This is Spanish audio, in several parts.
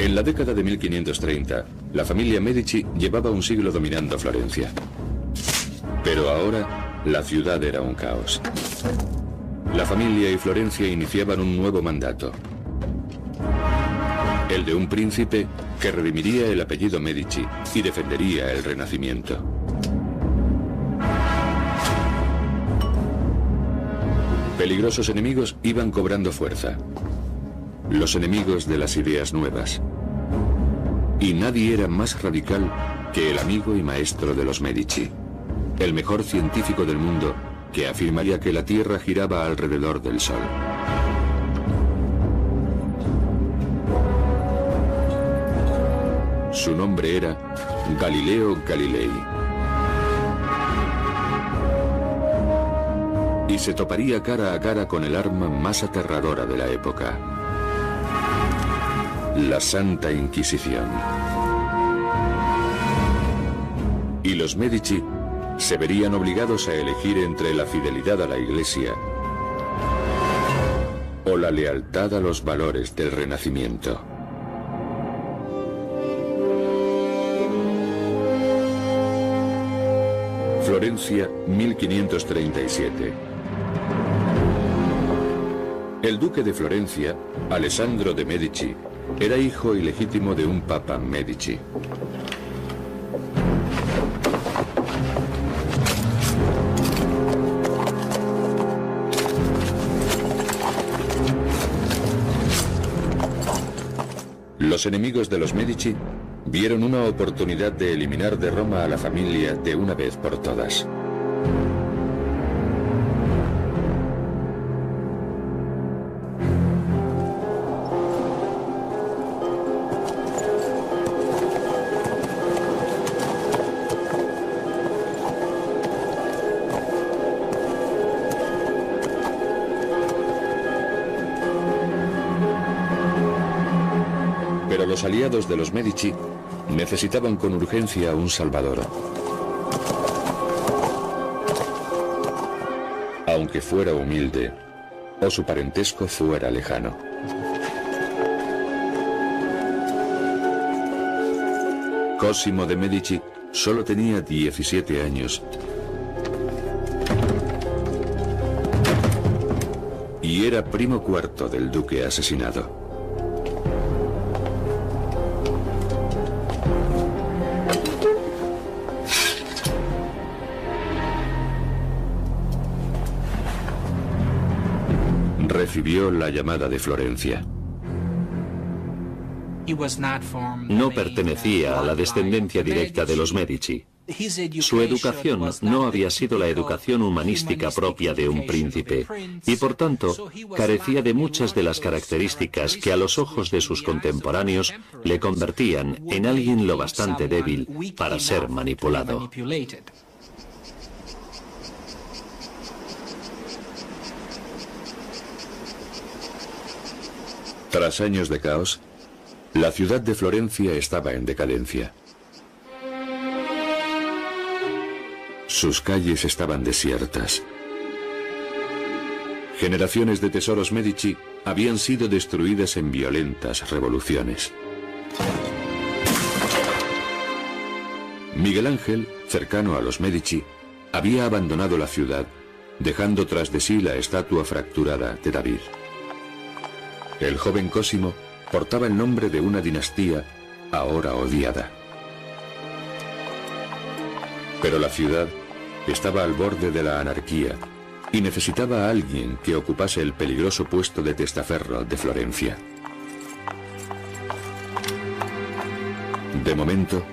En la década de 1530, la familia Medici llevaba un siglo dominando Florencia. Pero ahora, la ciudad era un caos. La familia y Florencia iniciaban un nuevo mandato. El de un príncipe que redimiría el apellido Medici y defendería el Renacimiento. Peligrosos enemigos iban cobrando fuerza. Los enemigos de las ideas nuevas. Y nadie era más radical que el amigo y maestro de los Medici, el mejor científico del mundo, que afirmaría que la Tierra giraba alrededor del Sol. Su nombre era Galileo Galilei. Y se toparía cara a cara con el arma más aterradora de la época: la Santa Inquisición. Y los Medici se verían obligados a elegir entre la fidelidad a la Iglesia o la lealtad a los valores del Renacimiento. Florencia, 1537. El duque de Florencia, Alessandro de Medici, era hijo ilegítimo de un papa Medici. Los enemigos de los Medici vieron una oportunidad de eliminar de Roma a la familia de una vez por todas. Pero los aliados de los Medici necesitaban con urgencia un salvador. Aunque fuera humilde, o su parentesco fuera lejano. Cosimo de Medici solo tenía 17 años y era primo cuarto del duque asesinado. Recibió la llamada de Florencia. No pertenecía a la descendencia directa de los Medici. Su educación no había sido la educación humanística propia de un príncipe, y por tanto carecía de muchas de las características que a los ojos de sus contemporáneos le convertían en alguien lo bastante débil para ser manipulado. Tras años de caos, la ciudad de Florencia estaba en decadencia. Sus calles estaban desiertas. Generaciones de tesoros Medici habían sido destruidas en violentas revoluciones. Miguel Ángel, cercano a los Medici, había abandonado la ciudad, dejando tras de sí la estatua fracturada de David. El joven Cosimo portaba el nombre de una dinastía ahora odiada. Pero la ciudad estaba al borde de la anarquía y necesitaba a alguien que ocupase el peligroso puesto de testaferro de Florencia. De momento,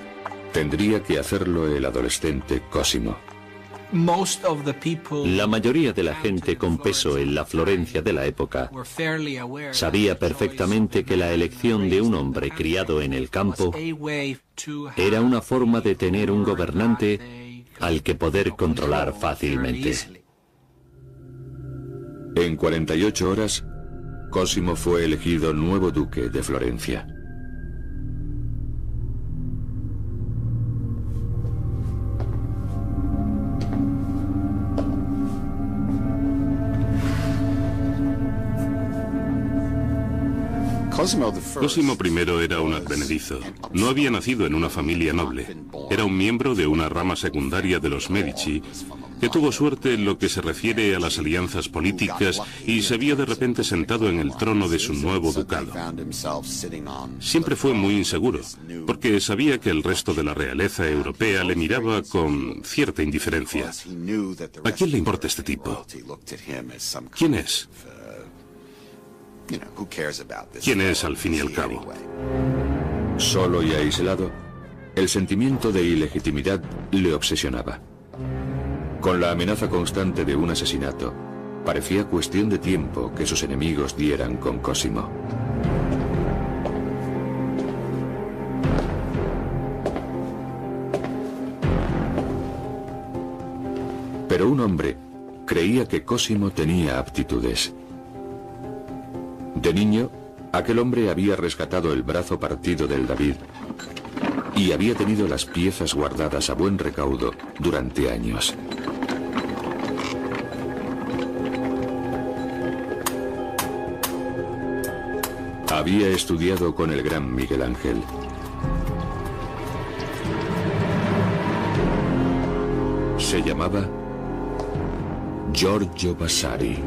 tendría que hacerlo el adolescente Cosimo. La mayoría de la gente con peso en la Florencia de la época sabía perfectamente que la elección de un hombre criado en el campo era una forma de tener un gobernante al que poder controlar fácilmente. En 48 horas, Cosimo fue elegido nuevo duque de Florencia. Cosimo I era un advenedizo. No había nacido en una familia noble. Era un miembro de una rama secundaria de los Medici, que tuvo suerte en lo que se refiere a las alianzas políticas y se vio de repente sentado en el trono de su nuevo ducado. Siempre fue muy inseguro, porque sabía que el resto de la realeza europea le miraba con cierta indiferencia. ¿A quién le importa este tipo? ¿Quién es? ¿Quién es al fin y al cabo? Solo y aislado, el sentimiento de ilegitimidad le obsesionaba. Con la amenaza constante de un asesinato, parecía cuestión de tiempo que sus enemigos dieran con Cosimo. Pero un hombre creía que Cosimo tenía aptitudes. De niño, aquel hombre había rescatado el brazo partido del David y había tenido las piezas guardadas a buen recaudo durante años. Había estudiado con el gran Miguel Ángel. Se llamaba Giorgio Vasari.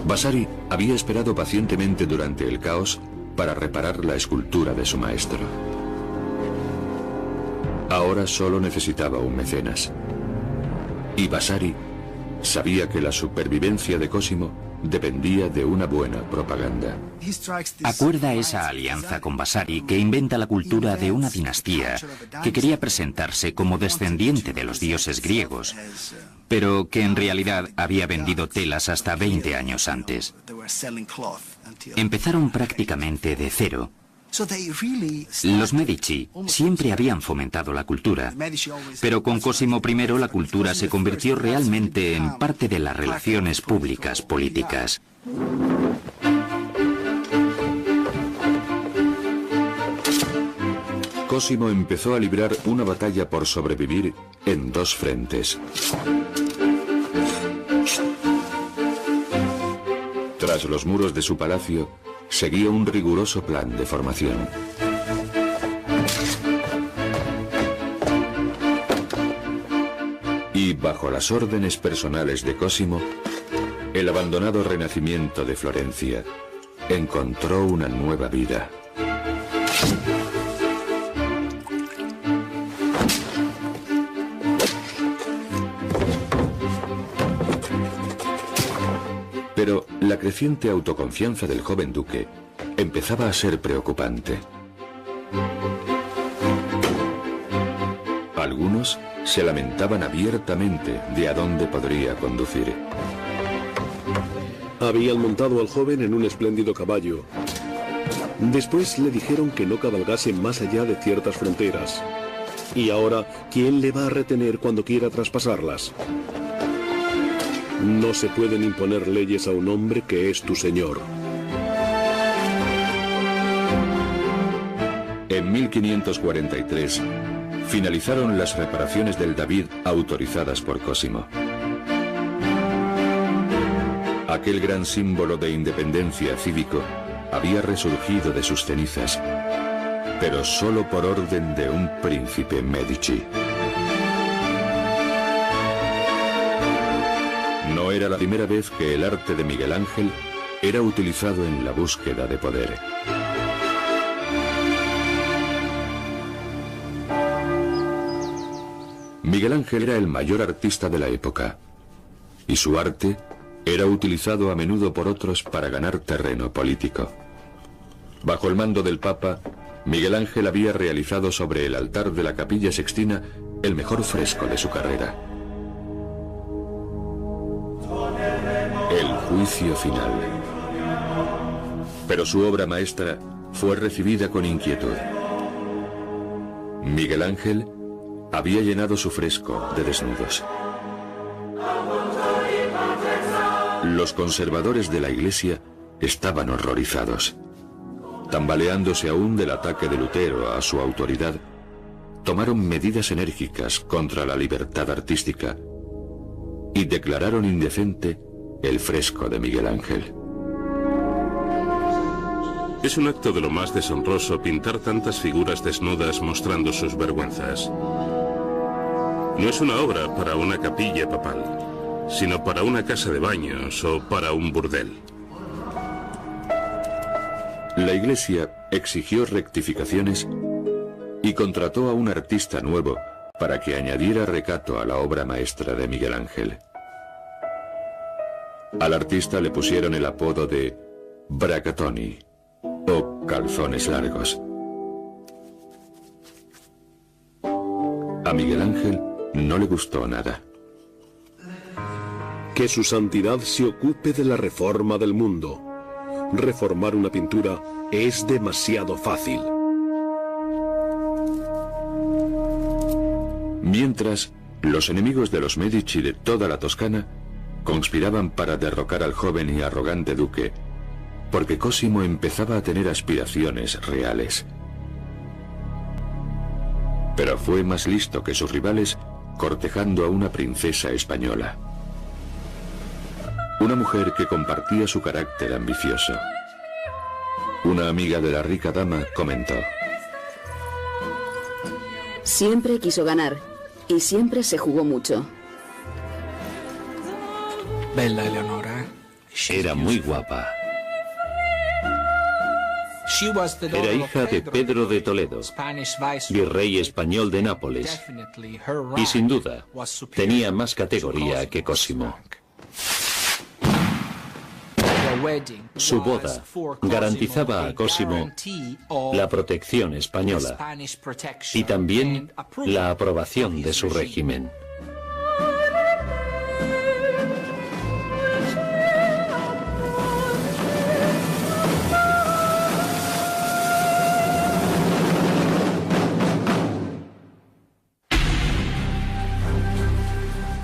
Vasari había esperado pacientemente durante el caos para reparar la escultura de su maestro. Ahora solo necesitaba un mecenas. Y Vasari sabía que la supervivencia de Cosimo dependía de una buena propaganda. Acuerda esa alianza con Vasari, que inventa la cultura de una dinastía que quería presentarse como descendiente de los dioses griegos, pero que en realidad había vendido telas hasta 20 años antes. Empezaron prácticamente de cero. Los Medici siempre habían fomentado la cultura, pero con Cosimo I la cultura se convirtió realmente en parte de las relaciones públicas políticas. Cosimo empezó a librar una batalla por sobrevivir en dos frentes. Tras los muros de su palacio, seguía un riguroso plan de formación. Y bajo las órdenes personales de Cosimo, el abandonado Renacimiento de Florencia encontró una nueva vida. Pero la creciente autoconfianza del joven duque empezaba a ser preocupante. Algunos se lamentaban abiertamente de a dónde podría conducir. Habían montado al joven en un espléndido caballo. Después le dijeron que no cabalgase más allá de ciertas fronteras. Y ahora, ¿quién le va a retener cuando quiera traspasarlas? No se pueden imponer leyes a un hombre que es tu señor. En 1543, finalizaron las reparaciones del David autorizadas por Cosimo. Aquel gran símbolo de independencia cívico había resurgido de sus cenizas, pero solo por orden de un príncipe Medici. No era la primera vez que el arte de Miguel Ángel era utilizado en la búsqueda de poder. Miguel Ángel era el mayor artista de la época, y su arte era utilizado a menudo por otros para ganar terreno político. Bajo el mando del Papa, Miguel Ángel había realizado sobre el altar de la Capilla Sixtina el mejor fresco de su carrera: El Juicio Final. Pero su obra maestra fue recibida con inquietud. Miguel Ángel había llenado su fresco de desnudos. Los conservadores de la Iglesia estaban horrorizados. Tambaleándose aún del ataque de Lutero a su autoridad, tomaron medidas enérgicas contra la libertad artística y declararon indecente el fresco de Miguel Ángel. Es un acto de lo más deshonroso pintar tantas figuras desnudas mostrando sus vergüenzas. No es una obra para una capilla papal, sino para una casa de baños o para un burdel. La Iglesia exigió rectificaciones y contrató a un artista nuevo para que añadiera recato a la obra maestra de Miguel Ángel. Al artista le pusieron el apodo de Bracattoni, o calzones largos. A Miguel Ángel no le gustó nada. Que su santidad se ocupe de la reforma del mundo. Reformar una pintura es demasiado fácil. Mientras, los enemigos de los Medici de toda la Toscana conspiraban para derrocar al joven y arrogante duque, porque Cosimo empezaba a tener aspiraciones reales. Pero fue más listo que sus rivales cortejando a una princesa española. Una mujer que compartía su carácter ambicioso. Una amiga de la rica dama comentó: siempre quiso ganar y siempre se jugó mucho. Bella Eleonora. Era muy guapa. Era hija de Pedro de Toledo, virrey español de Nápoles, y sin duda tenía más categoría que Cosimo. Su boda garantizaba a Cosimo la protección española y también la aprobación de su régimen.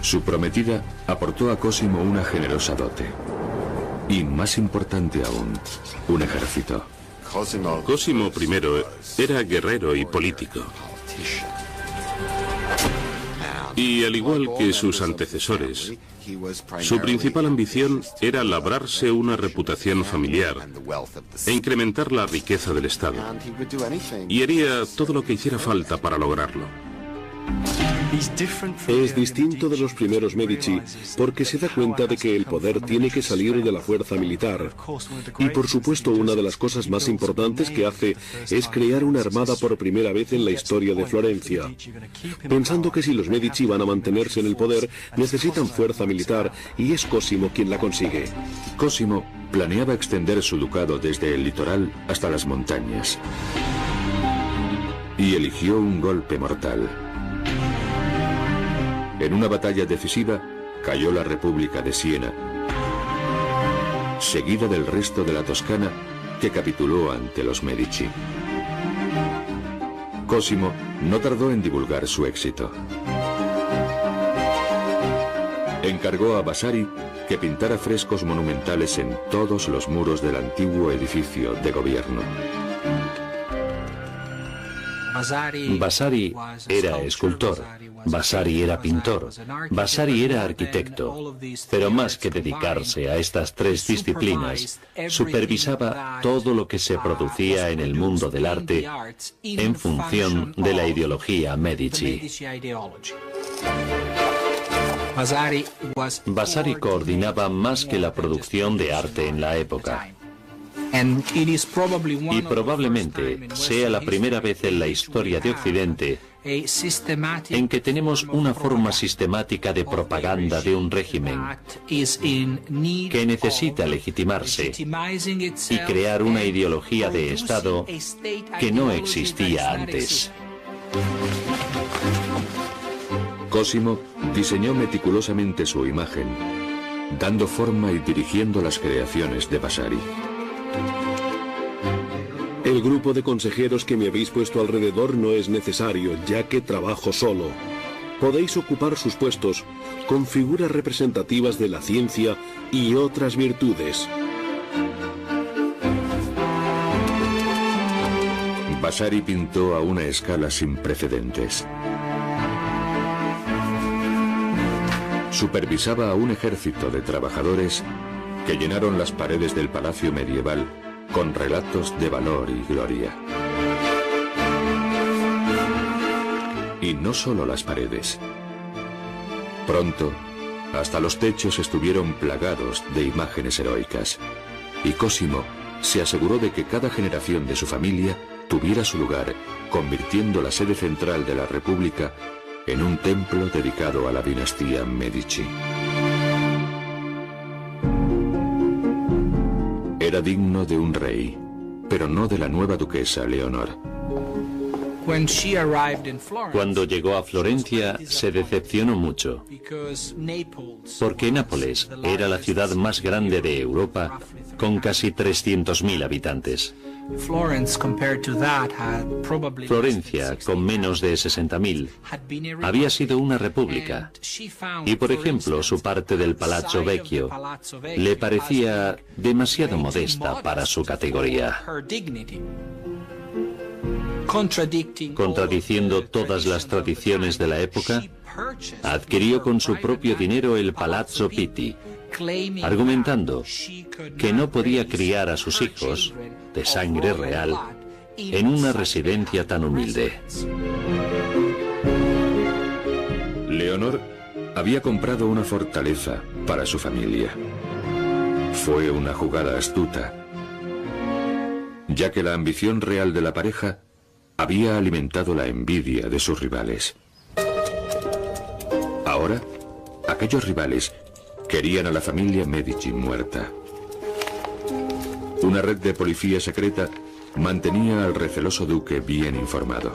Su prometida aportó a Cosimo una generosa dote. Y más importante aún, un ejército. Cosimo I era guerrero y político. Y al igual que sus antecesores, su principal ambición era labrarse una reputación familiar e incrementar la riqueza del Estado. Y haría todo lo que hiciera falta para lograrlo. Es distinto de los primeros Medici porque se da cuenta de que el poder tiene que salir de la fuerza militar. Y por supuesto una de las cosas más importantes que hace es crear una armada por primera vez en la historia de Florencia. Pensando que si los Medici van a mantenerse en el poder, necesitan fuerza militar y es Cosimo quien la consigue. Cosimo planeaba extender su ducado desde el litoral hasta las montañas. Y eligió un golpe mortal. En una batalla decisiva, cayó la República de Siena, seguida del resto de la Toscana, que capituló ante los Medici. Cosimo no tardó en divulgar su éxito. Encargó a Vasari que pintara frescos monumentales en todos los muros del antiguo edificio de gobierno. Vasari era escultor, Vasari era pintor, Vasari era arquitecto, pero más que dedicarse a estas tres disciplinas, supervisaba todo lo que se producía en el mundo del arte en función de la ideología Medici. Vasari coordinaba más que la producción de arte en la época. Y probablemente sea la primera vez en la historia de Occidente en que tenemos una forma sistemática de propaganda de un régimen que necesita legitimarse y crear una ideología de Estado que no existía antes. Cosimo diseñó meticulosamente su imagen, dando forma y dirigiendo las creaciones de Vasari. El grupo de consejeros que me habéis puesto alrededor no es necesario, ya que trabajo solo. Podéis ocupar sus puestos con figuras representativas de la ciencia y otras virtudes. Vasari pintó a una escala sin precedentes. Supervisaba a un ejército de trabajadores que llenaron las paredes del palacio medieval con relatos de valor y gloria. Y no solo las paredes. Pronto, hasta los techos estuvieron plagados de imágenes heroicas, y Cosimo se aseguró de que cada generación de su familia tuviera su lugar, convirtiendo la sede central de la República en un templo dedicado a la dinastía Medici. Era digno de un rey, pero no de la nueva duquesa Leonor. Cuando llegó a Florencia, se decepcionó mucho, porque Nápoles era la ciudad más grande de Europa, con casi 300.000 habitantes. Florencia, con menos de 60.000, había sido una república, y por ejemplo su parte del Palazzo Vecchio le parecía demasiado modesta para su categoría. Contradiciendo todas las tradiciones de la época, adquirió con su propio dinero el Palazzo Pitti, argumentando que no podía criar a sus hijos, de sangre real, en una residencia tan humilde. Leonor había comprado una fortaleza para su familia. Fue una jugada astuta, ya que la ambición real de la pareja había alimentado la envidia de sus rivales. Ahora, aquellos rivales querían a la familia Medici muerta. Una red de policía secreta mantenía al receloso duque bien informado.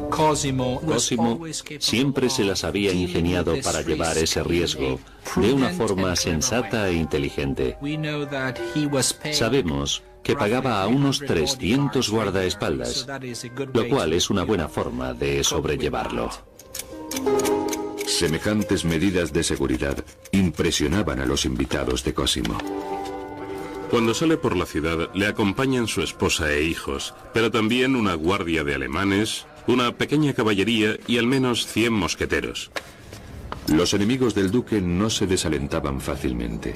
Cosimo siempre se las había ingeniado para llevar ese riesgo de una forma sensata e inteligente. Sabemos que pagaba a unos 300 guardaespaldas, lo cual es una buena forma de sobrellevarlo. Semejantes medidas de seguridad impresionaban a los invitados de Cosimo. Cuando sale por la ciudad le acompañan su esposa e hijos, pero también una guardia de alemanes, una pequeña caballería y al menos 100 mosqueteros. Los enemigos del duque no se desalentaban fácilmente.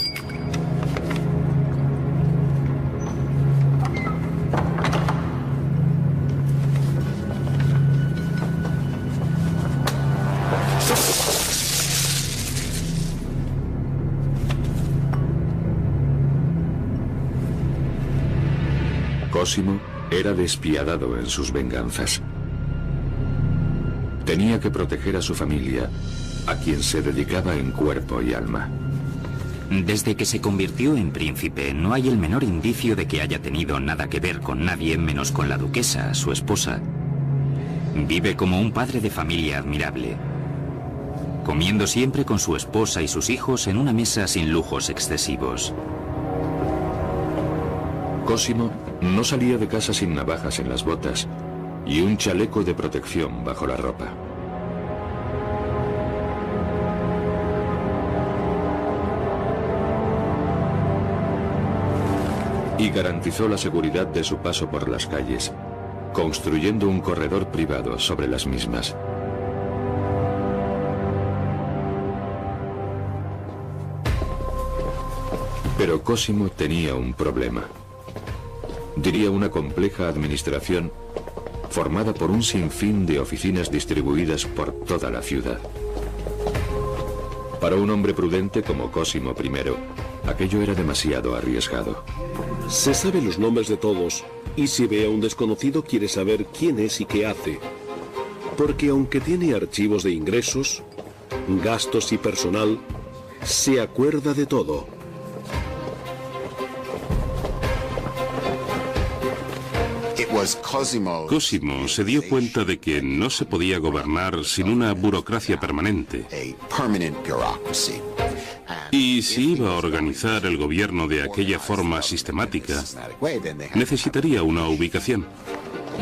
Cosimo era despiadado en sus venganzas. Tenía que proteger a su familia, a quien se dedicaba en cuerpo y alma. Desde que se convirtió en príncipe, no hay el menor indicio de que haya tenido nada que ver con nadie menos con la duquesa, su esposa. Vive como un padre de familia admirable, comiendo siempre con su esposa y sus hijos en una mesa sin lujos excesivos. Cosimo no salía de casa sin navajas en las botas y un chaleco de protección bajo la ropa. Y garantizó la seguridad de su paso por las calles, construyendo un corredor privado sobre las mismas. Pero Cosimo tenía un problema. Diría una compleja administración formada por un sinfín de oficinas distribuidas por toda la ciudad. Para un hombre prudente como Cosimo I, aquello era demasiado arriesgado. Se sabe los nombres de todos, y si ve a un desconocido quiere saber quién es y qué hace. Porque aunque tiene archivos de ingresos, gastos y personal, se acuerda de todo. Cosimo se dio cuenta de que no se podía gobernar sin una burocracia permanente. Y si iba a organizar el gobierno de aquella forma sistemática, necesitaría una ubicación.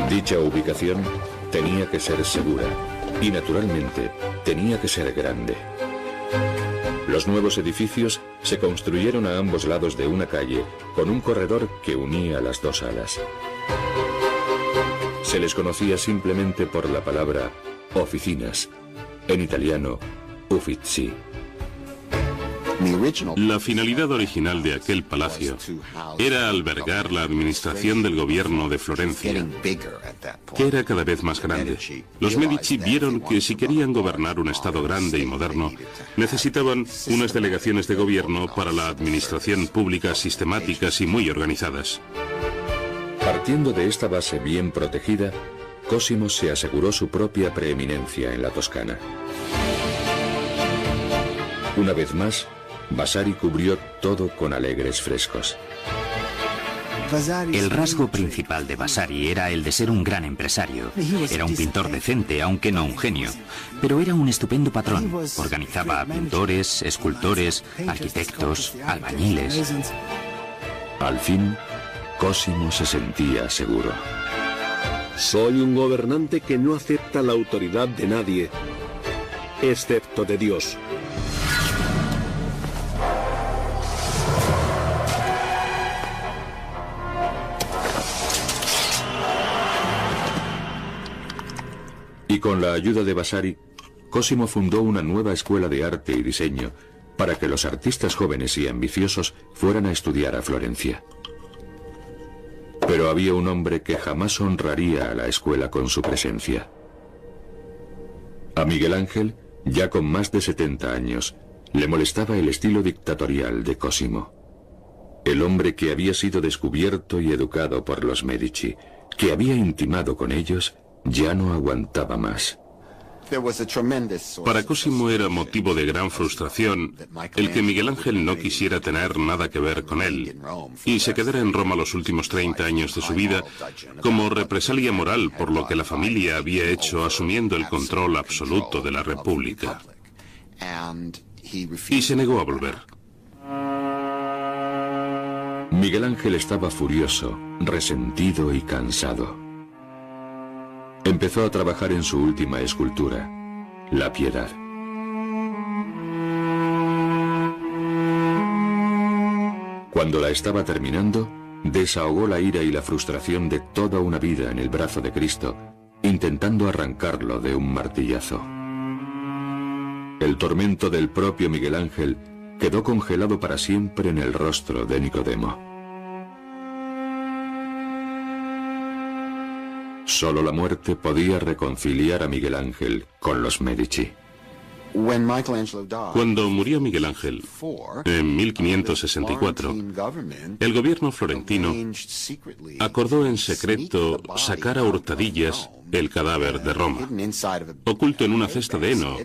Dicha ubicación tenía que ser segura y, naturalmente, tenía que ser grande. Los nuevos edificios se construyeron a ambos lados de una calle con un corredor que unía las dos alas. Se les conocía simplemente por la palabra oficinas, en italiano uffizi. La finalidad original de aquel palacio era albergar la administración del gobierno de Florencia, que era cada vez más grande. Los Medici vieron que si querían gobernar un estado grande y moderno, necesitaban unas delegaciones de gobierno para la administración pública sistemáticas y muy organizadas. Partiendo de esta base bien protegida, Cosimo se aseguró su propia preeminencia en la Toscana. Una vez más, Vasari cubrió todo con alegres frescos. El rasgo principal de Vasari era el de ser un gran empresario. Era un pintor decente, aunque no un genio. Pero era un estupendo patrón. Organizaba a pintores, escultores, arquitectos, albañiles. Al fin, Cosimo se sentía seguro. Soy un gobernante que no acepta la autoridad de nadie, excepto de Dios. Y con la ayuda de Vasari, Cosimo fundó una nueva escuela de arte y diseño para que los artistas jóvenes y ambiciosos fueran a estudiar a Florencia. Pero había un hombre que jamás honraría a la escuela con su presencia. A Miguel Ángel, ya con más de 70 años, le molestaba el estilo dictatorial de Cosimo. El hombre que había sido descubierto y educado por los Medici, que había intimado con ellos, ya no aguantaba más. Para Cosimo era motivo de gran frustración el que Miguel Ángel no quisiera tener nada que ver con él y se quedara en Roma los últimos 30 años de su vida como represalia moral por lo que la familia había hecho asumiendo el control absoluto de la República. Y se negó a volver. Miguel Ángel estaba furioso, resentido y cansado. Empezó a trabajar en su última escultura, La Piedad. Cuando la estaba terminando, desahogó la ira y la frustración de toda una vida en el brazo de Cristo, intentando arrancarlo de un martillazo. El tormento del propio Miguel Ángel quedó congelado para siempre en el rostro de Nicodemo. Solo la muerte podía reconciliar a Miguel Ángel con los Medici. Cuando murió Miguel Ángel, en 1564, el gobierno florentino acordó en secreto sacar a hurtadillas el cadáver de Roma, oculto en una cesta de heno,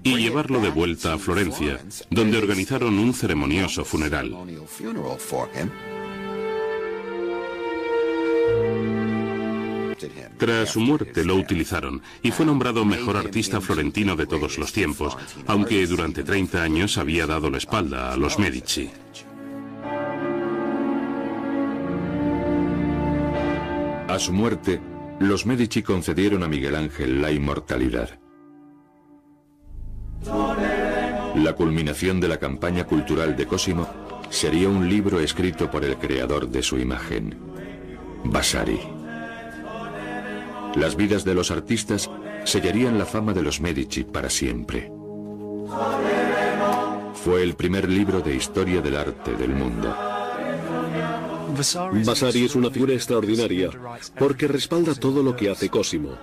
y llevarlo de vuelta a Florencia, donde organizaron un ceremonioso funeral. Tras su muerte lo utilizaron y fue nombrado mejor artista florentino de todos los tiempos, aunque durante 30 años había dado la espalda a los Medici. A su muerte, los Medici concedieron a Miguel Ángel la inmortalidad. La culminación de la campaña cultural de Cosimo sería un libro escrito por el creador de su imagen, Vasari. Las vidas de los artistas sellarían la fama de los Medici para siempre. Fue el primer libro de historia del arte del mundo. Vasari es una figura extraordinaria porque respalda todo lo que hace Cosimo.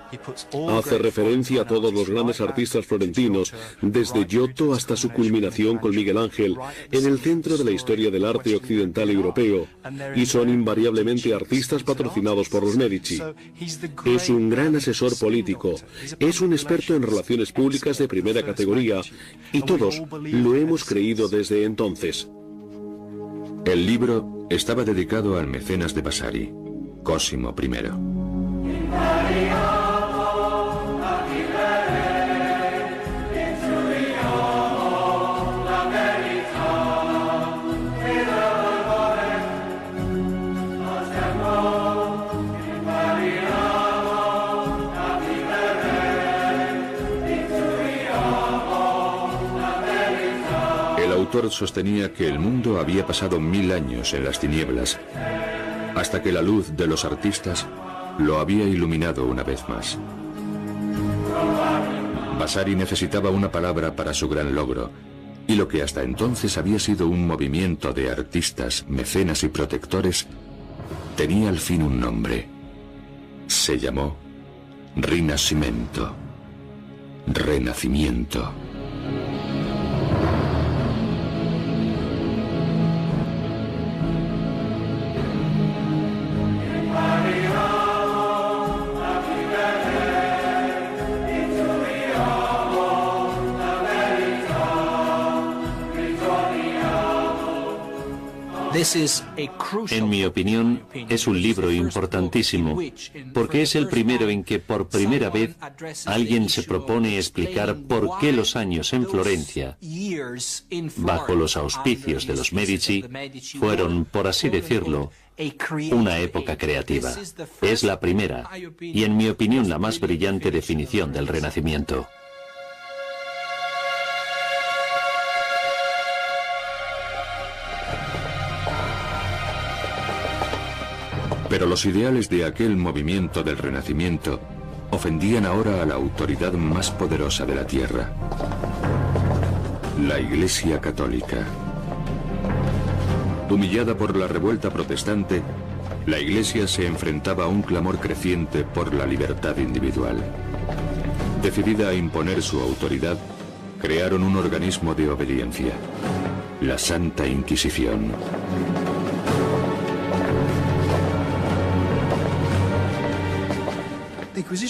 Hace referencia a todos los grandes artistas florentinos, desde Giotto hasta su culminación con Miguel Ángel, en el centro de la historia del arte occidental europeo, y son invariablemente artistas patrocinados por los Medici. Es un gran asesor político, es un experto en relaciones públicas de primera categoría, y todos lo hemos creído desde entonces. El libro estaba dedicado al mecenas de Vasari, Cosimo I. El autor sostenía que el mundo había pasado 1000 años en las tinieblas, hasta que la luz de los artistas lo había iluminado una vez más. Vasari necesitaba una palabra para su gran logro, y lo que hasta entonces había sido un movimiento de artistas, mecenas y protectores, tenía al fin un nombre. Se llamó Rinascimento, Renacimiento. En mi opinión, es un libro importantísimo, porque es el primero en que por primera vez alguien se propone explicar por qué los años en Florencia, bajo los auspicios de los Medici, fueron, por así decirlo, una época creativa. Es la primera, y en mi opinión la más brillante definición del Renacimiento. Pero los ideales de aquel movimiento del Renacimiento ofendían ahora a la autoridad más poderosa de la tierra, la Iglesia Católica. Humillada por la revuelta protestante, la Iglesia se enfrentaba a un clamor creciente por la libertad individual. Decidida a imponer su autoridad, crearon un organismo de obediencia, la Santa Inquisición.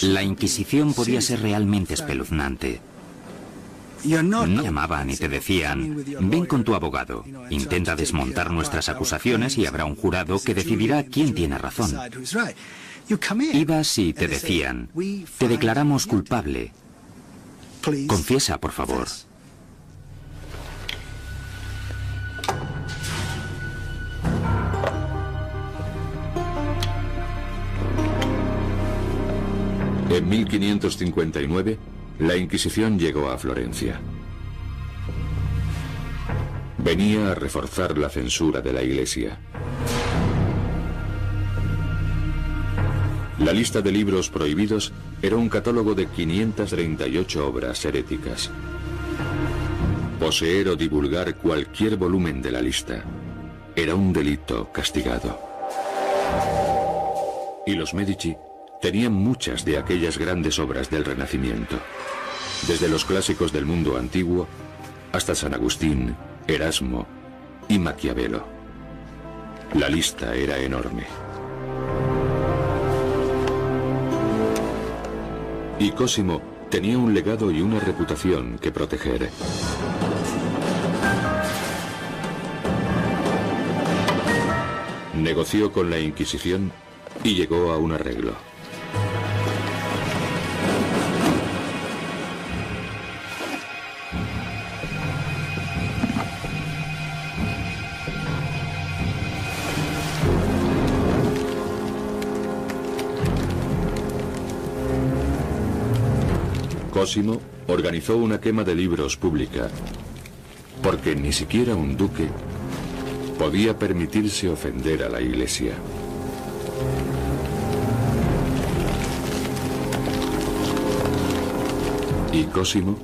La Inquisición podía ser realmente espeluznante. No llamaban y te decían, ven con tu abogado, intenta desmontar nuestras acusaciones y habrá un jurado que decidirá quién tiene razón. Ibas y te decían, te declaramos culpable. Confiesa, por favor. En 1559, la Inquisición llegó a Florencia. Venía a reforzar la censura de la Iglesia. La lista de libros prohibidos era un catálogo de 538 obras heréticas. Poseer o divulgar cualquier volumen de la lista era un delito castigado. Y los Medici tenían muchas de aquellas grandes obras del Renacimiento, desde los clásicos del mundo antiguo hasta San Agustín, Erasmo y Maquiavelo. La lista era enorme. Y Cosimo tenía un legado y una reputación que proteger. Negoció con la Inquisición y llegó a un arreglo. Cosimo organizó una quema de libros pública, porque ni siquiera un duque podía permitirse ofender a la Iglesia. Y Cosimo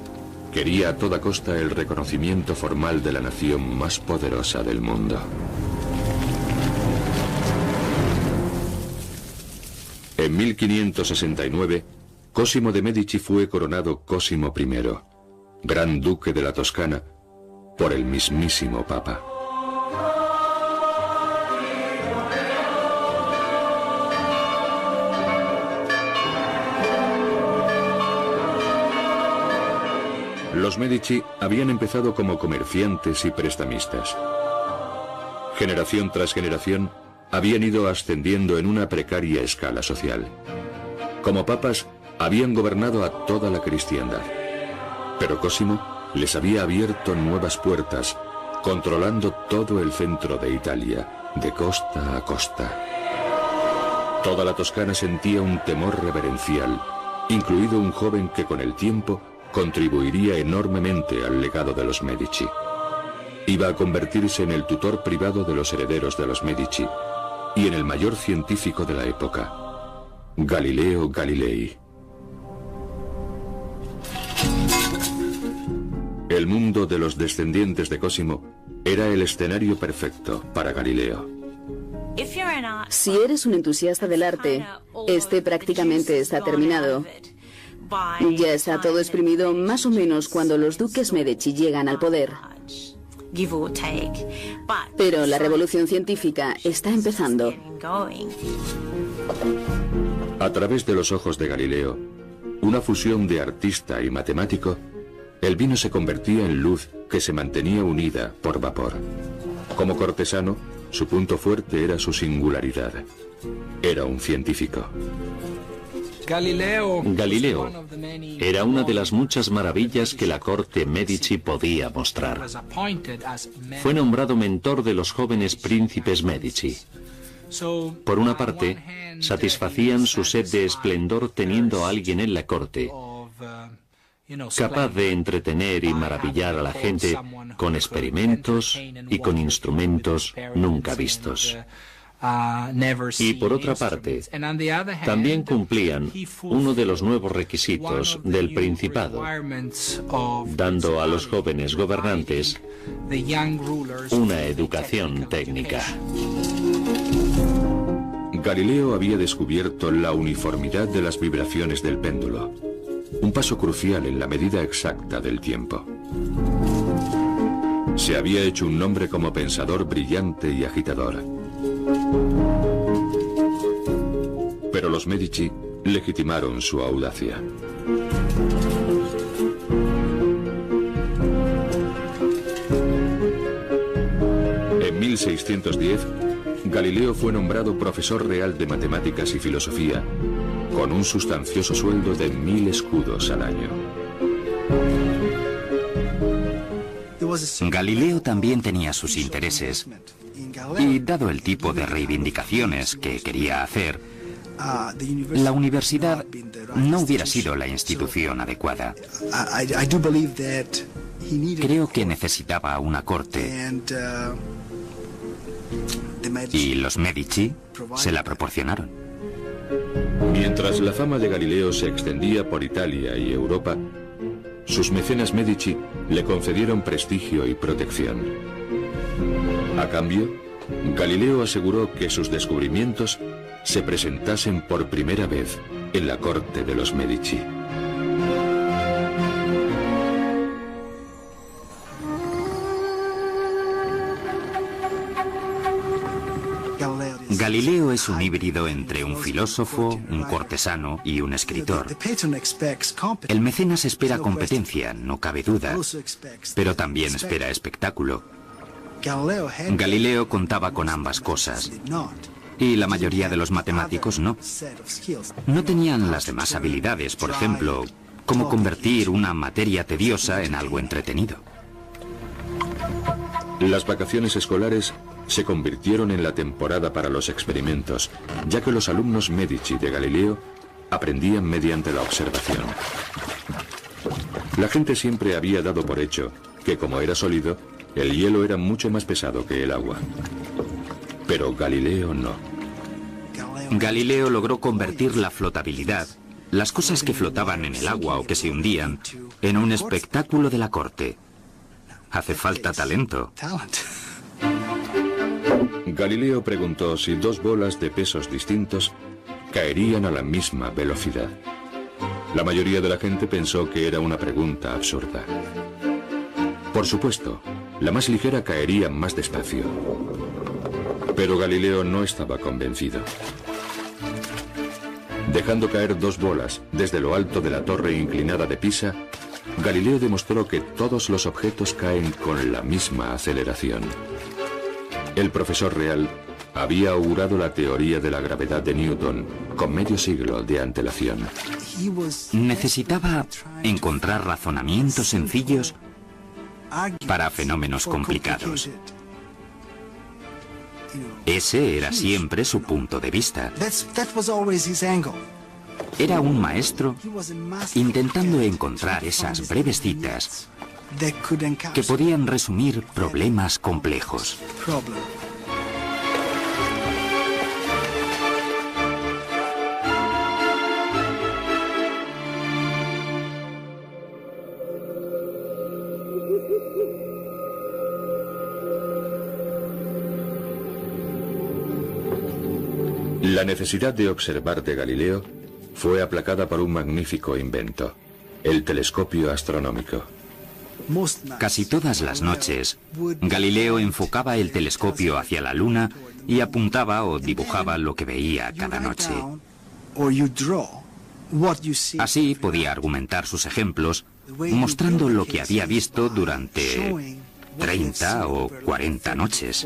quería a toda costa el reconocimiento formal de la nación más poderosa del mundo. En 1569, Cosimo de Medici fue coronado Cosimo I, Gran Duque de la Toscana, por el mismísimo Papa. Los Medici habían empezado como comerciantes y prestamistas. Generación tras generación habían ido ascendiendo en una precaria escala social. Como papas, habían gobernado a toda la cristiandad. Pero Cosimo les había abierto nuevas puertas, controlando todo el centro de Italia, de costa a costa. Toda la Toscana sentía un temor reverencial, incluido un joven que con el tiempo contribuiría enormemente al legado de los Medici. Iba a convertirse en el tutor privado de los herederos de los Medici y en el mayor científico de la época, Galileo Galilei. El mundo de los descendientes de Cosimo era el escenario perfecto para Galileo. Si eres un entusiasta del arte, este prácticamente está terminado. Ya está todo exprimido más o menos cuando los duques Medici llegan al poder. Pero la revolución científica está empezando. A través de los ojos de Galileo, una fusión de artista y matemático, el vino se convertía en luz que se mantenía unida por vapor. Como cortesano, su punto fuerte era su singularidad. Era un científico. Galileo era una de las muchas maravillas que la corte Medici podía mostrar. Fue nombrado mentor de los jóvenes príncipes Medici. Por una parte, satisfacían su sed de esplendor teniendo a alguien en la corte capaz de entretener y maravillar a la gente con experimentos y con instrumentos nunca vistos. Y por otra parte, también cumplían uno de los nuevos requisitos del Principado, dando a los jóvenes gobernantes una educación técnica. Galileo había descubierto la uniformidad de las vibraciones del péndulo, un paso crucial en la medida exacta del tiempo. Se había hecho un nombre como pensador brillante y agitador. Pero los Medici legitimaron su audacia. En 1610, Galileo fue nombrado profesor real de matemáticas y filosofía, con un sustancioso sueldo de 1000 escudos al año. Galileo también tenía sus intereses, y dado el tipo de reivindicaciones que quería hacer, la universidad no hubiera sido la institución adecuada. Creo que necesitaba una corte, y los Medici se la proporcionaron. Mientras la fama de Galileo se extendía por Italia y Europa, sus mecenas Medici le concedieron prestigio y protección. A cambio, Galileo aseguró que sus descubrimientos se presentasen por primera vez en la corte de los Medici. Galileo es un híbrido entre un filósofo, un cortesano y un escritor. El mecenas espera competencia, no cabe duda, pero también espera espectáculo. Galileo contaba con ambas cosas, y la mayoría de los matemáticos no. No tenían las demás habilidades, por ejemplo, como convertir una materia tediosa en algo entretenido. Las vacaciones escolares se convirtieron en la temporada para los experimentos, ya que los alumnos Medici de Galileo aprendían mediante la observación. La gente siempre había dado por hecho que, como era sólido, el hielo era mucho más pesado que el agua. Pero Galileo no. Galileo logró convertir la flotabilidad, las cosas que flotaban en el agua o que se hundían, en un espectáculo de la corte. Hace falta talento. Galileo preguntó si dos bolas de pesos distintos caerían a la misma velocidad. La mayoría de la gente pensó que era una pregunta absurda. Por supuesto, la más ligera caería más despacio. Pero Galileo no estaba convencido. Dejando caer dos bolas desde lo alto de la torre inclinada de Pisa, Galileo demostró que todos los objetos caen con la misma aceleración. El profesor real había augurado la teoría de la gravedad de Newton con medio siglo de antelación. Necesitaba encontrar razonamientos sencillos para fenómenos complicados. Ese era siempre su punto de vista. Era un maestro intentando encontrar esas breves citas que podían resumir problemas complejos. La necesidad de observar de Galileo fue aplacada por un magnífico invento, el telescopio astronómico. Casi todas las noches, Galileo enfocaba el telescopio hacia la luna y apuntaba o dibujaba lo que veía cada noche. Así podía argumentar sus ejemplos, mostrando lo que había visto durante 30 o 40 noches.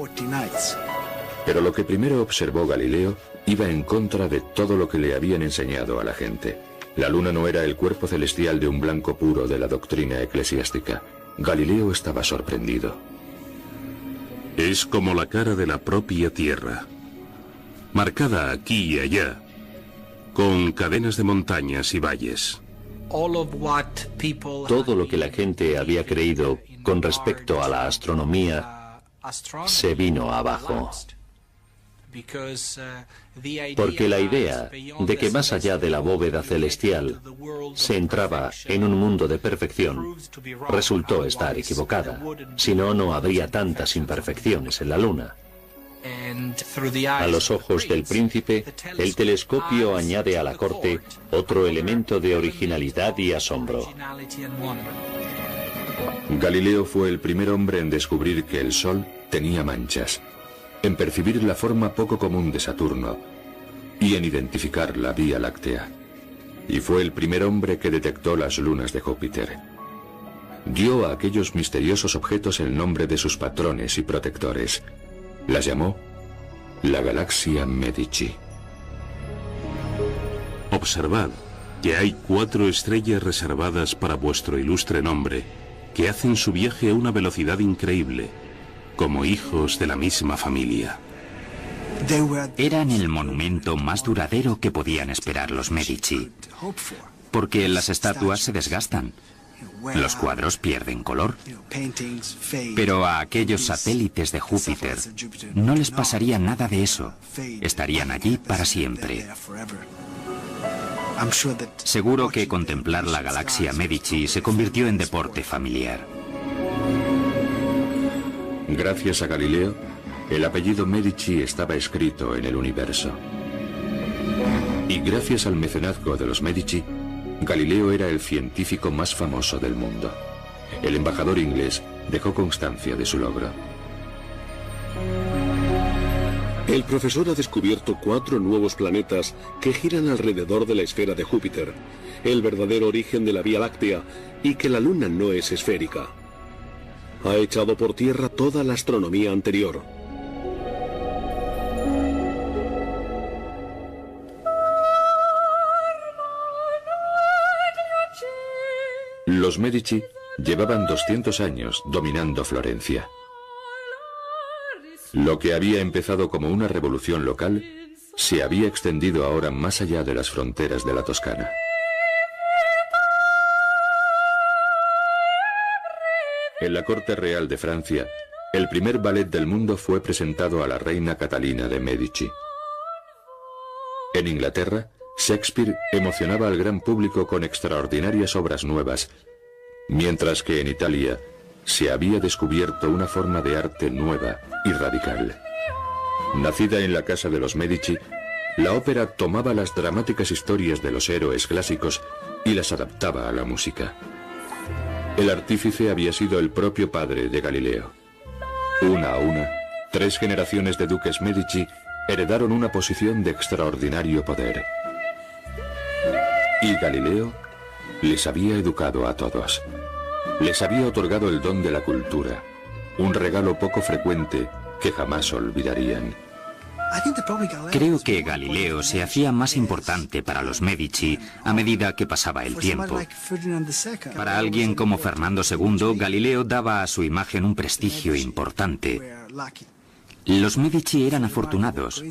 Pero lo que primero observó Galileo iba en contra de todo lo que le habían enseñado a la gente. La luna no era el cuerpo celestial de un blanco puro de la doctrina eclesiástica. Galileo estaba sorprendido. Es como la cara de la propia Tierra, marcada aquí y allá, con cadenas de montañas y valles. Todo lo que la gente había creído con respecto a la astronomía se vino abajo. Porque la idea de que más allá de la bóveda celestial se entraba en un mundo de perfección resultó estar equivocada. Si no, no habría tantas imperfecciones en la luna. A los ojos del príncipe, el telescopio añade a la corte otro elemento de originalidad y asombro. Galileo fue el primer hombre en descubrir que el Sol tenía manchas, en percibir la forma poco común de Saturno y en identificar la Vía Láctea. Y fue el primer hombre que detectó las lunas de Júpiter. Dio a aquellos misteriosos objetos el nombre de sus patrones y protectores. Las llamó la Galaxia Medici. Observad que hay 4 estrellas reservadas para vuestro ilustre nombre, que hacen su viaje a una velocidad increíble, como hijos de la misma familia. Eran el monumento más duradero que podían esperar los Medici, porque las estatuas se desgastan, los cuadros pierden color, pero a aquellos satélites de Júpiter no les pasaría nada de eso, estarían allí para siempre. Seguro que contemplar la Galaxia Medici se convirtió en deporte familiar. Gracias a Galileo, el apellido Medici estaba escrito en el universo. Y gracias al mecenazgo de los Medici, Galileo era el científico más famoso del mundo. El embajador inglés dejó constancia de su logro. El profesor ha descubierto 4 nuevos planetas que giran alrededor de la esfera de Júpiter, el verdadero origen de la Vía Láctea y que la Luna no es esférica. Ha echado por tierra toda la astronomía anterior. Los Medici llevaban 200 años dominando Florencia. Lo que había empezado como una revolución local se había extendido ahora más allá de las fronteras de la Toscana. En la corte real de Francia, el primer ballet del mundo fue presentado a la reina Catalina de Medici. En Inglaterra, Shakespeare emocionaba al gran público con extraordinarias obras nuevas, mientras que en Italia se había descubierto una forma de arte nueva y radical. Nacida en la casa de los Medici, la ópera tomaba las dramáticas historias de los héroes clásicos y las adaptaba a la música. El artífice había sido el propio padre de Galileo. Una a una, 3 generaciones de duques Medici heredaron una posición de extraordinario poder. Y Galileo les había educado a todos. Les había otorgado el don de la cultura, un regalo poco frecuente que jamás olvidarían. Creo que Galileo se hacía más importante para los Medici a medida que pasaba el tiempo. Para alguien como Fernando II, Galileo daba a su imagen un prestigio importante. Los Medici eran afortunados.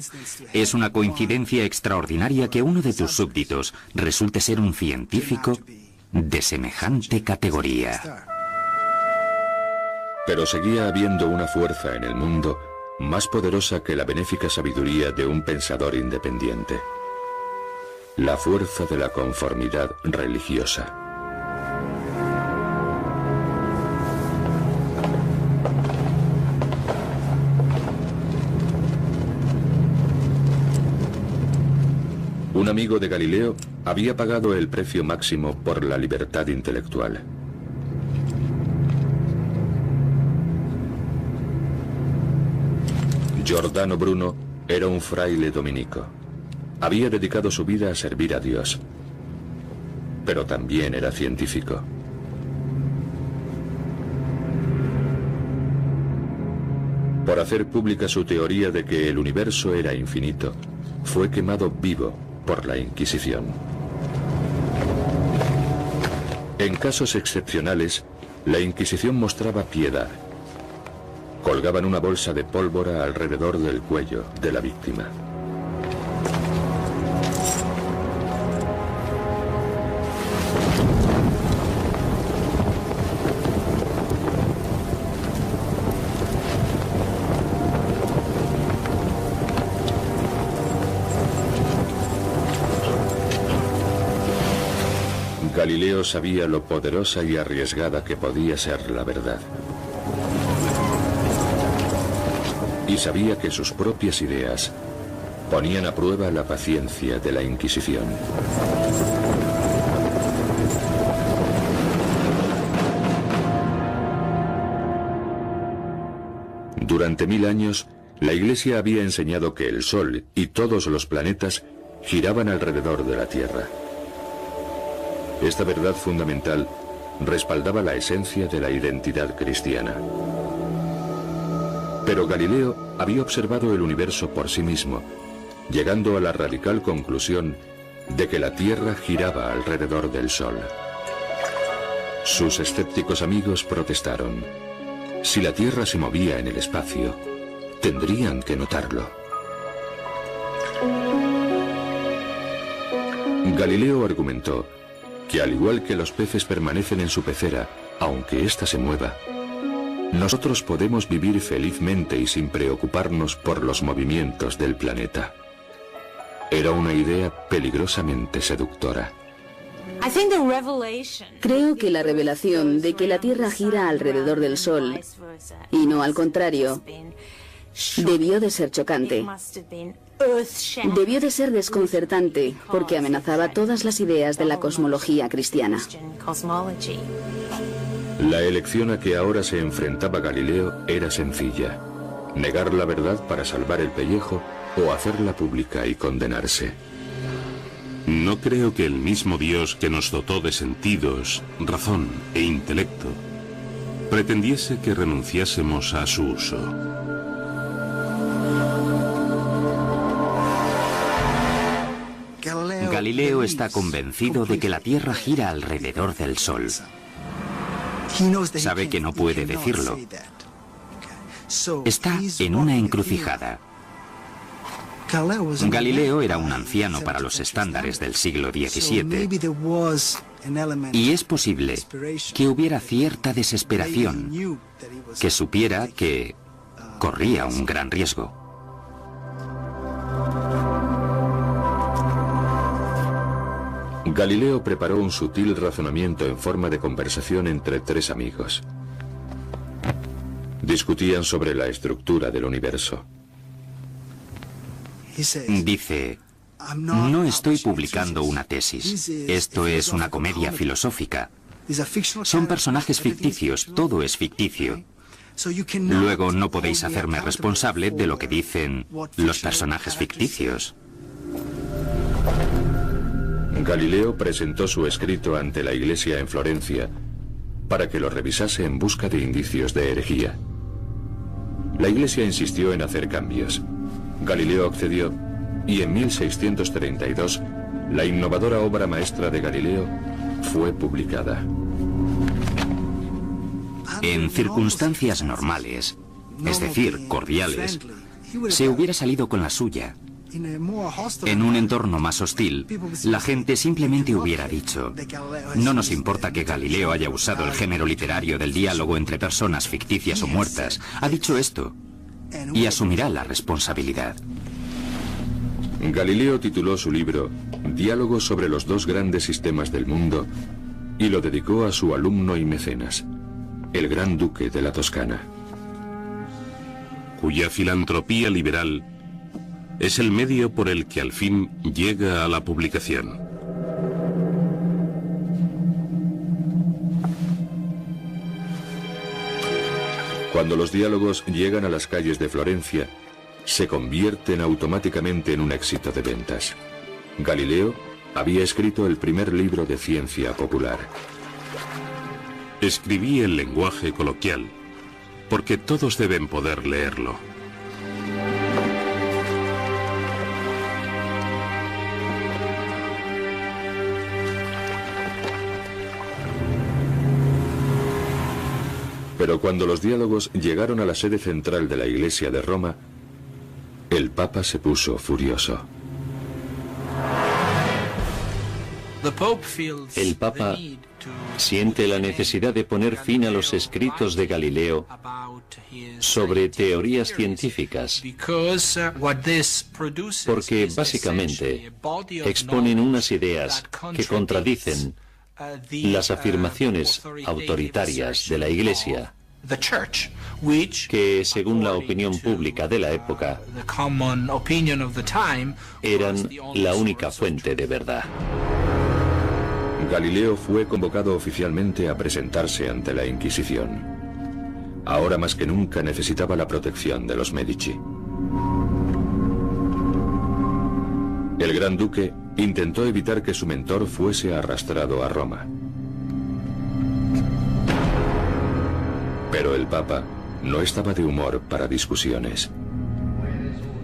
Es una coincidencia extraordinaria que uno de tus súbditos resulte ser un científico de semejante categoría. Pero seguía habiendo una fuerza en el mundo más poderosa que la benéfica sabiduría de un pensador independiente: la fuerza de la conformidad religiosa. Un amigo de Galileo había pagado el precio máximo por la libertad intelectual. Giordano Bruno era un fraile dominico. Había dedicado su vida a servir a Dios, pero también era científico. Por hacer pública su teoría de que el universo era infinito, fue quemado vivo por la Inquisición. En casos excepcionales, la Inquisición mostraba piedad. Colgaban una bolsa de pólvora alrededor del cuello de la víctima. Galileo sabía lo poderosa y arriesgada que podía ser la verdad. Y sabía que sus propias ideas ponían a prueba la paciencia de la Inquisición. Durante 1000 años, la Iglesia había enseñado que el Sol y todos los planetas giraban alrededor de la Tierra. Esta verdad fundamental respaldaba la esencia de la identidad cristiana. Pero Galileo había observado el universo por sí mismo, llegando a la radical conclusión de que la Tierra giraba alrededor del Sol. Sus escépticos amigos protestaron. Si la Tierra se movía en el espacio, tendrían que notarlo. Galileo argumentó que al igual que los peces permanecen en su pecera, aunque ésta se mueva, nosotros podemos vivir felizmente y sin preocuparnos por los movimientos del planeta. Era una idea peligrosamente seductora. Creo que la revelación de que la Tierra gira alrededor del Sol, y no al contrario, debió de ser chocante. Debió de ser desconcertante, porque amenazaba todas las ideas de la cosmología cristiana. La elección a que ahora se enfrentaba Galileo era sencilla: negar la verdad para salvar el pellejo o hacerla pública y condenarse. No creo que el mismo Dios que nos dotó de sentidos, razón e intelecto pretendiese que renunciásemos a su uso. Galileo está convencido de que la Tierra gira alrededor del Sol. Sabe que no puede decirlo. Está en una encrucijada. Galileo era un anciano para los estándares del siglo XVII, y es posible que hubiera cierta desesperación, que supiera que corría un gran riesgo. Galileo preparó un sutil razonamiento en forma de conversación entre tres amigos. Discutían sobre la estructura del universo. Dice: no estoy publicando una tesis. Esto es una comedia filosófica. Son personajes ficticios, todo es ficticio. Luego no podéis hacerme responsable de lo que dicen los personajes ficticios. Galileo presentó su escrito ante la iglesia en Florencia para que lo revisase en busca de indicios de herejía. La iglesia insistió en hacer cambios. Galileo accedió y en 1632 la innovadora obra maestra de Galileo fue publicada. En circunstancias normales, es decir, cordiales, se hubiera salido con la suya. En un entorno más hostil, la gente simplemente hubiera dicho: no nos importa que Galileo haya usado el género literario del diálogo entre personas ficticias o muertas. Ha dicho esto y asumirá la responsabilidad. Galileo tituló su libro Diálogo sobre los dos grandes sistemas del mundo y lo dedicó a su alumno y mecenas, el gran duque de la Toscana, cuya filantropía liberal Es el medio por el que al fin llega a la publicación. Cuando los diálogos llegan a las calles de Florencia, se convierten automáticamente en un éxito de ventas. Galileo había escrito el primer libro de ciencia popular. Escribí el lenguaje coloquial, porque todos deben poder leerlo. Pero cuando los diálogos llegaron a la sede central de la Iglesia de Roma, el Papa se puso furioso. El Papa siente la necesidad de poner fin a los escritos de Galileo sobre teorías científicas, porque básicamente exponen unas ideas que contradicen las afirmaciones autoritarias de la Iglesia, que según la opinión pública de la época eran la única fuente de verdad. Galileo fue convocado oficialmente a presentarse ante la Inquisición. Ahora más que nunca necesitaba la protección de los Medici. El Gran Duque intentó evitar que su mentor fuese arrastrado a Roma. Pero el Papa no estaba de humor para discusiones.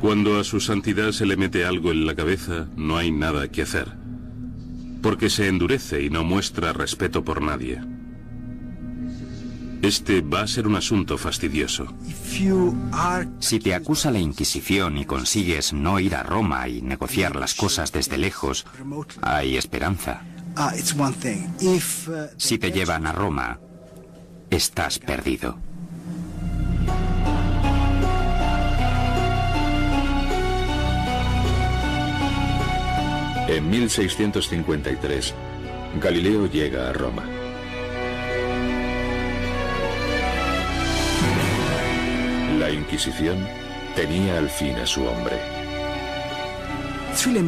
Cuando a su santidad se le mete algo en la cabeza, no hay nada que hacer, porque se endurece y no muestra respeto por nadie. Este va a ser un asunto fastidioso. Si te acusa la Inquisición y consigues no ir a Roma y negociar las cosas desde lejos, hay esperanza. Si te llevan a Roma, estás perdido. En 1653, Galileo llega a Roma. La Inquisición tenía al fin a su hombre.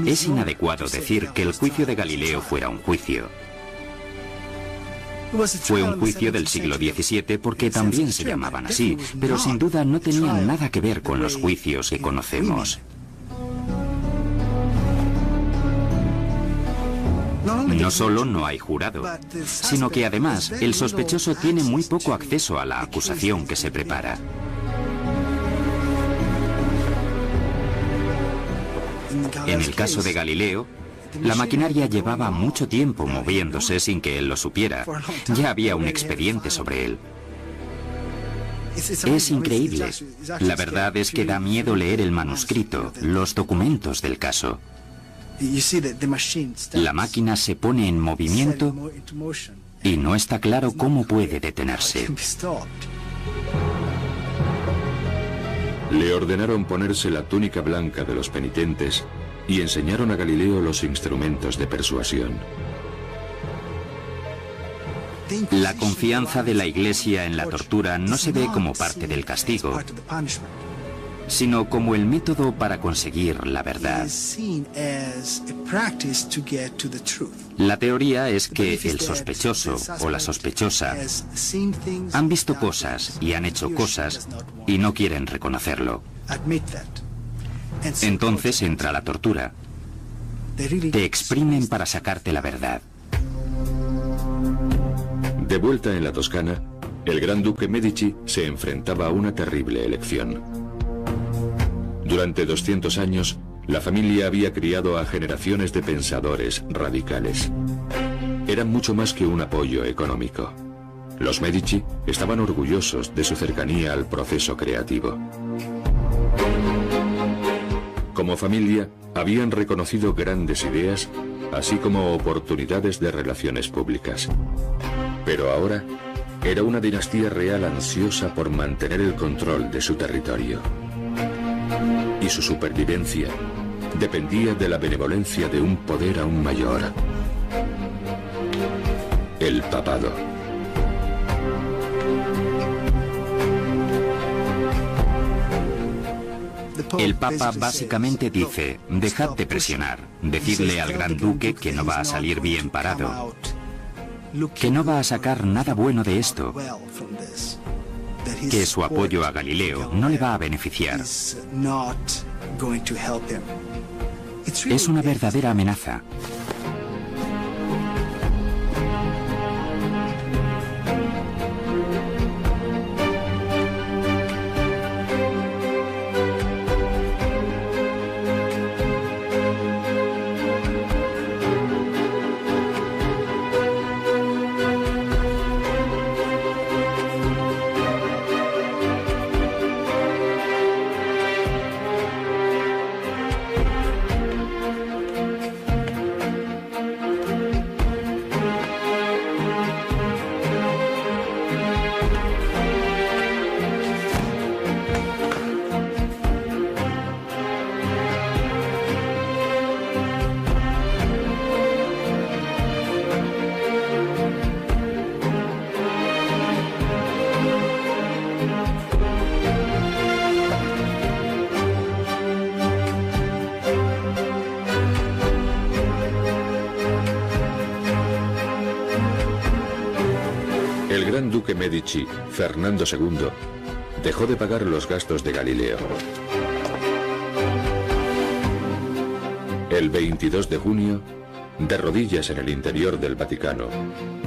Es inadecuado decir que el juicio de Galileo fuera un juicio. Fue un juicio del siglo XVII porque también se llamaban así, pero sin duda no tenían nada que ver con los juicios que conocemos. No solo no hay jurado, sino que además el sospechoso tiene muy poco acceso a la acusación que se prepara. En el caso de Galileo, la maquinaria llevaba mucho tiempo moviéndose sin que él lo supiera. Ya había un expediente sobre él. Es increíble. La verdad es que da miedo leer el manuscrito, los documentos del caso. La máquina se pone en movimiento y no está claro cómo puede detenerse. Le ordenaron ponerse la túnica blanca de los penitentes y enseñaron a Galileo los instrumentos de persuasión. La confianza de la Iglesia en la tortura no se ve como parte del castigo, sino como el método para conseguir la verdad. La teoría es que el sospechoso o la sospechosa han visto cosas y han hecho cosas y no quieren reconocerlo. Entonces entra la tortura. Te exprimen para sacarte la verdad. De vuelta en la Toscana, el Gran Duque Medici se enfrentaba a una terrible elección. Durante 200 años, la familia había criado a generaciones de pensadores radicales. Eran mucho más que un apoyo económico. Los Medici estaban orgullosos de su cercanía al proceso creativo. Como familia, habían reconocido grandes ideas, así como oportunidades de relaciones públicas. Pero ahora, era una dinastía real ansiosa por mantener el control de su territorio. Y su supervivencia dependía de la benevolencia de un poder aún mayor: el papado. El Papa básicamente dice, dejad de presionar, decidle al Gran Duque que no va a salir bien parado, que no va a sacar nada bueno de esto, que su apoyo a Galileo no le va a beneficiar. Es una verdadera amenaza. El gran duque Medici, Fernando II, dejó de pagar los gastos de Galileo. El 22 de junio, de rodillas en el interior del Vaticano,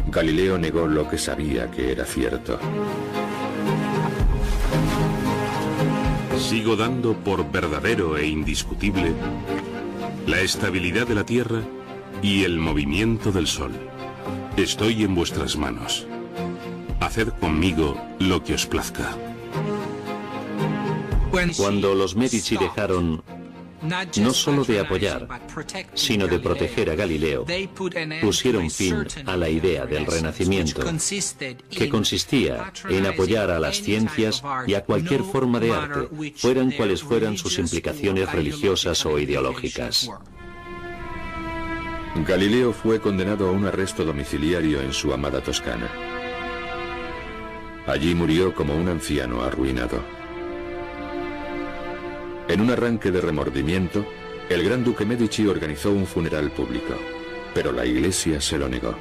Galileo negó lo que sabía que era cierto. Sigo dando por verdadero e indiscutible la estabilidad de la Tierra y el movimiento del Sol. Estoy en vuestras manos. Haced conmigo lo que os plazca. Cuando los Medici dejaron no solo de apoyar, sino de proteger a Galileo, pusieron fin a la idea del Renacimiento, que consistía en apoyar a las ciencias y a cualquier forma de arte, fueran cuales fueran sus implicaciones religiosas o ideológicas. Galileo fue condenado a un arresto domiciliario en su amada Toscana. Allí murió como un anciano arruinado. En un arranque de remordimiento, el gran duque Medici organizó un funeral público, pero la Iglesia se lo negó.